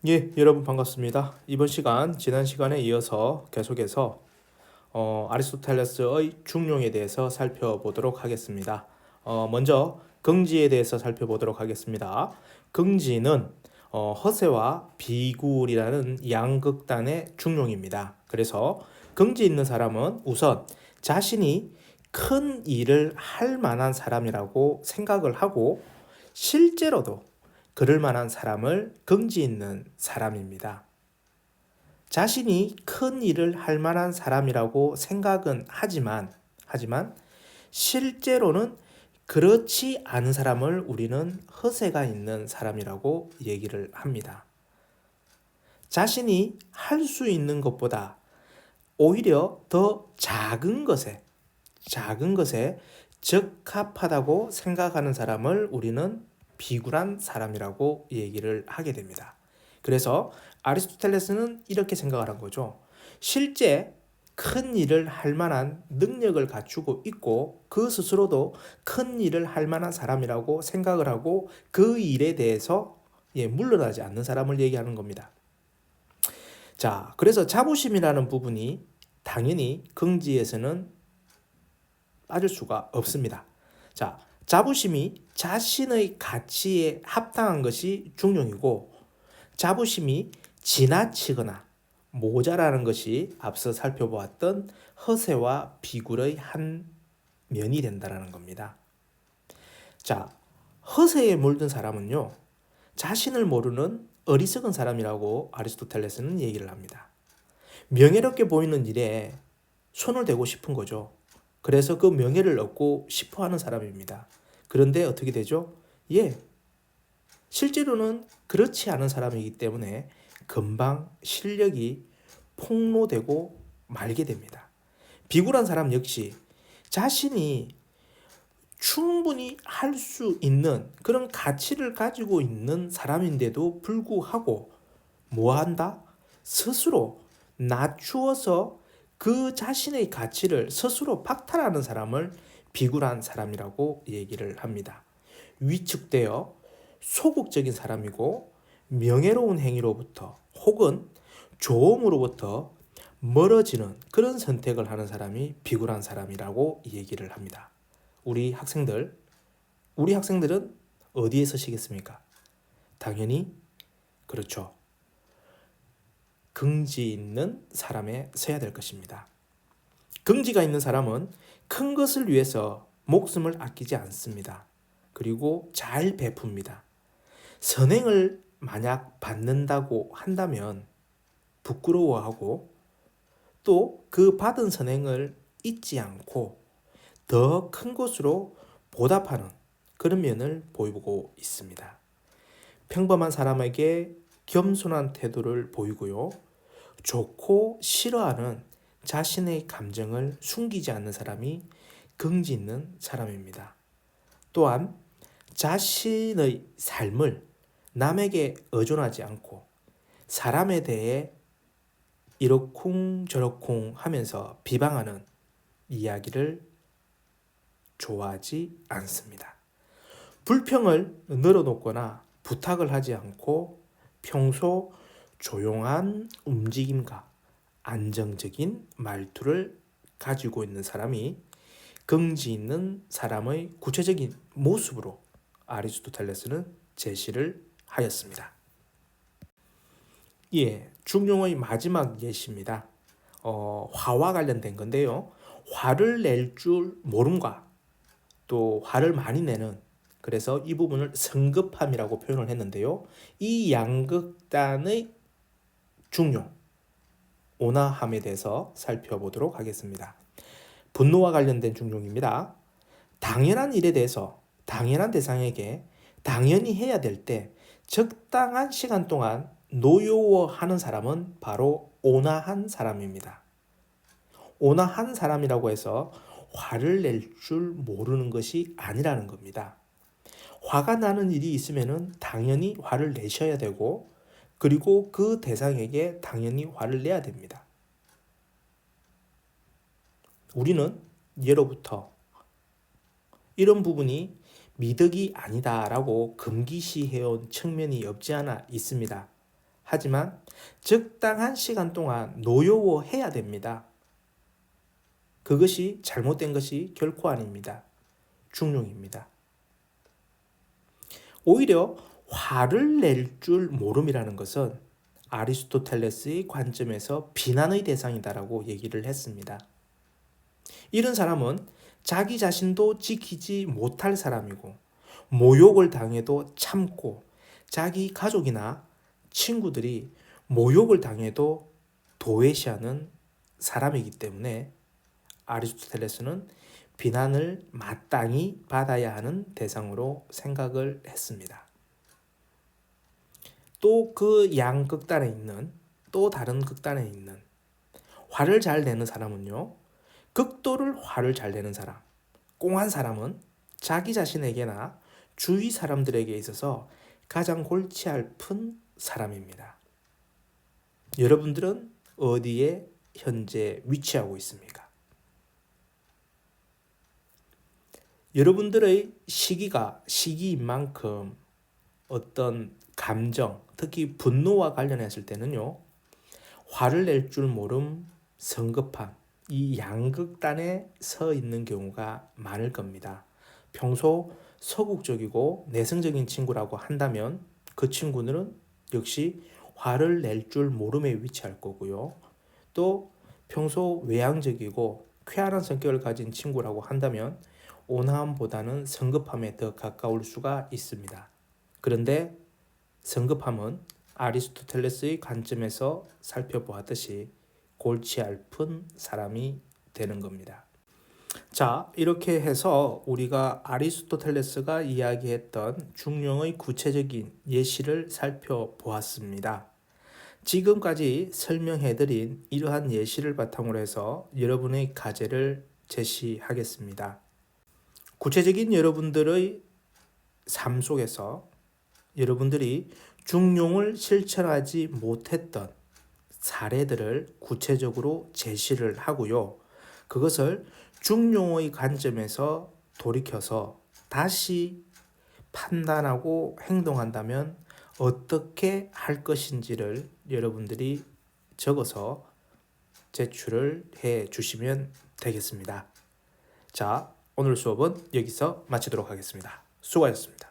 예, 여러분 반갑습니다. 이번 시간 지난 시간에 이어서 계속해서 아리스토텔레스의 중용에 대해서 살펴보도록 하겠습니다. 먼저 긍지에 대해서 살펴보도록 하겠습니다. 긍지는 허세와 비굴이라는 양극단의 중용입니다. 그래서 긍지 있는 사람은 우선 자신이 큰 일을 할 만한 사람이라고 생각을 하고 실제로도 그럴 만한 사람을 긍지 있는 사람입니다. 자신이 큰 일을 할 만한 사람이라고 생각은 하지만 실제로는 그렇지 않은 사람을 우리는 허세가 있는 사람이라고 얘기를 합니다. 자신이 할 수 있는 것보다 오히려 더 작은 것에 적합하다고 생각하는 사람을 우리는 비굴한 사람이라고 얘기를 하게 됩니다. 그래서 아리스토텔레스는 이렇게 생각을 한 거죠. 실제 큰 일을 할 만한 능력을 갖추고 있고 그 스스로도 큰 일을 할 만한 사람이라고 생각을 하고 그 일에 대해서 물러나지 않는 사람을 얘기하는 겁니다. 자, 그래서 자부심이라는 부분이 당연히 긍지에서는 빠질 수가 없습니다. 자, 자부심이 자신의 가치에 합당한 것이 중용이고 자부심이 지나치거나 모자라는 것이 앞서 살펴보았던 허세와 비굴의 한 면이 된다는 겁니다. 자, 허세에 물든 사람은요, 자신을 모르는 어리석은 사람이라고 아리스토텔레스는 얘기를 합니다. 명예롭게 보이는 일에 손을 대고 싶은 거죠. 그래서 그 명예를 얻고 싶어 하는 사람입니다. 그런데 어떻게 되죠? 실제로는 그렇지 않은 사람이기 때문에 금방 실력이 폭로되고 말게 됩니다. 비굴한 사람 역시 자신이 충분히 할 수 있는 그런 가치를 가지고 있는 사람인데도 불구하고 뭐 한다? 스스로 낮추어서 그 자신의 가치를 스스로 박탈하는 사람을 비굴한 사람이라고 얘기를 합니다. 위축되어 소극적인 사람이고 명예로운 행위로부터 혹은 조음으로부터 멀어지는 그런 선택을 하는 사람이 비굴한 사람이라고 얘기를 합니다. 우리 학생들은 어디에 서시겠습니까? 당연히 그렇죠. 긍지 있는 사람에 서야 될 것입니다. 긍지가 있는 사람은 큰 것을 위해서 목숨을 아끼지 않습니다. 그리고 잘 베풉니다. 선행을 만약 받는다고 한다면 부끄러워하고 또 그 받은 선행을 잊지 않고 더 큰 것으로 보답하는 그런 면을 보이고 있습니다. 평범한 사람에게 겸손한 태도를 보이고요. 좋고 싫어하는 자신의 감정을 숨기지 않는 사람이 긍지 있는 사람입니다. 또한 자신의 삶을 남에게 의존하지 않고 사람에 대해 이러쿵저러쿵 하면서 비방하는 이야기를 좋아하지 않습니다. 불평을 늘어놓거나 부탁을 하지 않고 평소 조용한 움직임과 안정적인 말투를 가지고 있는 사람이 긍지 있는 사람의 구체적인 모습으로 아리스토텔레스는 제시를 하였습니다. 중용의 마지막 예시입니다. 화와 관련된 건데요. 화를 낼 줄 모름과 또 화를 많이 내는, 그래서 이 부분을 성급함이라고 표현을 했는데요. 이 양극단의 중용, 온화함에 대해서 살펴보도록 하겠습니다. 분노와 관련된 중용입니다. 당연한 일에 대해서 당연한 대상에게 당연히 해야 될 때 적당한 시간 동안 노여워하는 사람은 바로 온화한 사람입니다. 온화한 사람이라고 해서 화를 낼 줄 모르는 것이 아니라는 겁니다. 화가 나는 일이 있으면 당연히 화를 내셔야 되고 그리고 그 대상에게 당연히 화를 내야 됩니다. 우리는 예로부터 이런 부분이 미덕이 아니다라고 금기시해온 측면이 없지 않아 있습니다. 하지만 적당한 시간 동안 노여워해야 됩니다. 그것이 잘못된 것이 결코 아닙니다. 중용입니다. 오히려 화를 낼 줄 모름이라는 것은 아리스토텔레스의 관점에서 비난의 대상이다라고 얘기를 했습니다. 이런 사람은 자기 자신도 지키지 못할 사람이고 모욕을 당해도 참고 자기 가족이나 친구들이 모욕을 당해도 도외시하는 사람이기 때문에 아리스토텔레스는 비난을 마땅히 받아야 하는 대상으로 생각을 했습니다. 또 그 양극단에 있는 또 다른 극단에 있는 화를 잘 내는 사람은요. 극도를 화를 잘 내는 사람, 꽁한 사람은 자기 자신에게나 주위 사람들에게 있어서 가장 골치 아픈 사람입니다. 여러분들은 어디에 현재 위치하고 있습니까? 여러분들의 시기인 만큼 어떤 감정, 특히 분노와 관련했을 때는요. 화를 낼 줄 모름, 성급함, 이 양극단에 서 있는 경우가 많을 겁니다. 평소 소극적이고 내성적인 친구라고 한다면 그 친구는 역시 화를 낼 줄 모름에 위치할 거고요. 또 평소 외향적이고 쾌활한 성격을 가진 친구라고 한다면 온화함보다는 성급함에 더 가까울 수가 있습니다. 그런데 성급함은 아리스토텔레스의 관점에서 살펴보았듯이 골치 아픈 사람이 되는 겁니다. 자, 이렇게 해서 우리가 아리스토텔레스가 이야기했던 중용의 구체적인 예시를 살펴보았습니다. 지금까지 설명해드린 이러한 예시를 바탕으로 해서 여러분의 과제를 제시하겠습니다. 구체적인 여러분들의 삶 속에서 여러분들이 중용을 실천하지 못했던 사례들을 구체적으로 제시를 하고요. 그것을 중용의 관점에서 돌이켜서 다시 판단하고 행동한다면 어떻게 할 것인지를 여러분들이 적어서 제출을 해 주시면 되겠습니다. 자, 오늘 수업은 여기서 마치도록 하겠습니다. 수고하셨습니다.